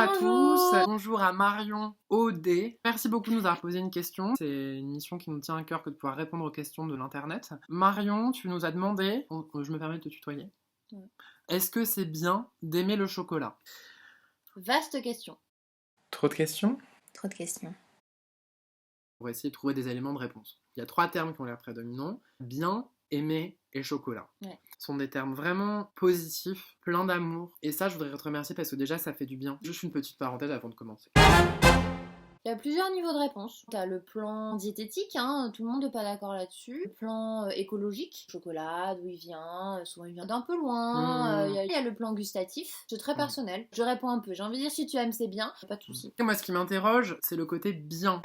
à Bonjour. tous, bonjour à Marion OD. Merci beaucoup de nous avoir posé une question. C'est une mission qui nous tient à cœur que de pouvoir répondre aux questions de l'internet. Marion, tu nous as demandé, je me permets de te tutoyer, est-ce que c'est bien d'aimer le chocolat? Vaste question. Trop de questions? Trop de questions. On va essayer de trouver des éléments de réponse. Il y a 3 termes qui ont l'air prédominants: bien, aimer et chocolat. Ouais. Ce sont des termes vraiment positifs, pleins d'amour. Et ça, je voudrais te remercier parce que déjà, ça fait du bien. Juste une petite parenthèse avant de commencer. Il y a plusieurs niveaux de réponse. Tu as le plan diététique, hein, tout le monde n'est pas d'accord là-dessus. Le plan écologique, chocolat, d'où il vient, souvent il vient d'un peu loin. Il y a le plan gustatif, c'est très personnel. Je réponds un peu, j'ai envie de dire si tu aimes c'est bien, pas de soucis. Et moi, ce qui m'interroge, c'est le côté bien.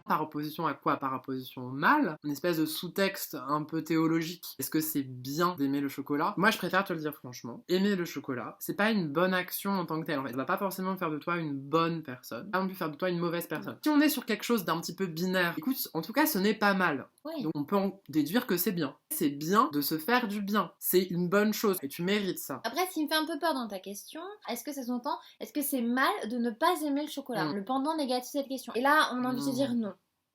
Par opposition à quoi? Par opposition au mal, une espèce de sous-texte un peu théologique. Est-ce que c'est bien d'aimer le chocolat? Moi, je préfère te le dire franchement. Aimer le chocolat, c'est pas une bonne action en tant que telle. En fait, ça va pas forcément faire de toi une bonne personne, pas non plus faire de toi une mauvaise personne. Si on est sur quelque chose d'un petit peu binaire, écoute, en tout cas, ce n'est pas mal. Oui. Donc on peut en déduire que c'est bien. C'est bien de se faire du bien. C'est une bonne chose et tu mérites ça. Après, ce qui me fait un peu peur dans ta question, est-ce que ça s'entend? Est-ce que c'est mal de ne pas aimer le chocolat? Le pendant négatif de cette question. Et là, on a envie de se dire non.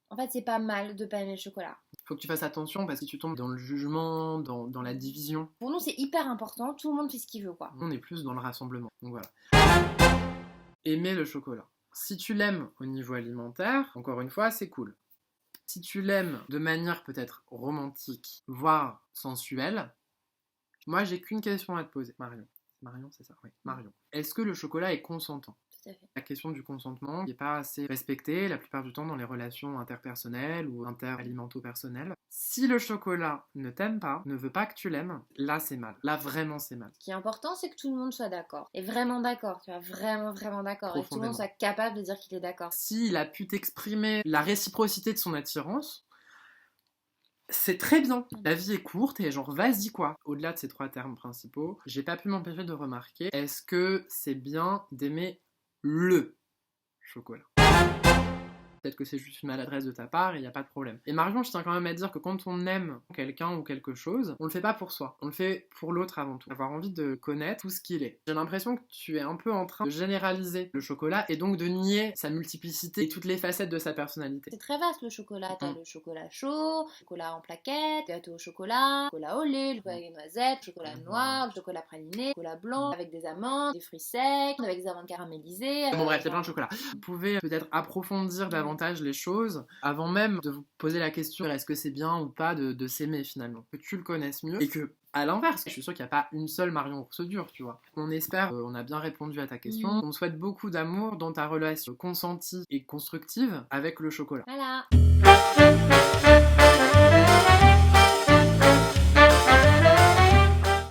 En fait, c'est pas mal de pas aimer le chocolat. Faut que tu fasses attention parce que si tu tombes dans le jugement, dans la division. Pour nous, c'est hyper important, tout le monde fait ce qu'il veut, quoi. On est plus dans le rassemblement. Donc voilà. Aimer le chocolat. Si tu l'aimes au niveau alimentaire, encore une fois, c'est cool. Si tu l'aimes de manière peut-être romantique, voire sensuelle, moi j'ai qu'une question à te poser. Marion. Marion, c'est ça? Oui, Marion. Est-ce que le chocolat est consentant? Tout à fait. La question du consentement n'est pas assez respectée la plupart du temps dans les relations interpersonnelles ou interalimento-personnelles. Si le chocolat ne t'aime pas, ne veut pas que tu l'aimes, là c'est mal. Là vraiment c'est mal. Ce qui est important, c'est que tout le monde soit d'accord. Et vraiment d'accord, tu vois, vraiment d'accord. Et que tout le monde soit capable de dire qu'il est d'accord. S'il a pu t'exprimer la réciprocité de son attirance, c'est très bien. La vie est courte et genre vas-y quoi. Au-delà de ces 3 termes principaux, j'ai pas pu m'empêcher de remarquer, est-ce que c'est bien d'aimer le chocolat? Peut-être que c'est juste une maladresse de ta part et il n'y a pas de problème. Et Marion, je tiens quand même à dire que quand on aime quelqu'un ou quelque chose, on le fait pas pour soi, on le fait pour l'autre avant tout. Avoir envie de connaître tout ce qu'il est. J'ai l'impression que tu es un peu en train de généraliser le chocolat et donc de nier sa multiplicité et toutes les facettes de sa personnalité. C'est très vaste le chocolat. T'as le chocolat chaud, le chocolat en plaquettes, gâteau au chocolat, chocolat au lait, le chocolat avec des noisettes, le chocolat noir, le chocolat praliné, le chocolat blanc avec des amandes, des fruits secs, avec des amandes caramélisées. Bon bref, c'est plein de chocolat. Vous pouvez peut-être approfondir davantage les choses avant même de vous poser la question est-ce que c'est bien ou pas de s'aimer finalement, que tu le connaisses mieux et que à l'inverse, je suis sûre qu'il n'y a pas une seule Marion Ours dur, tu vois. On espère on a bien répondu à ta question. On souhaite beaucoup d'amour dans ta relation consentie et constructive avec le chocolat. Voilà.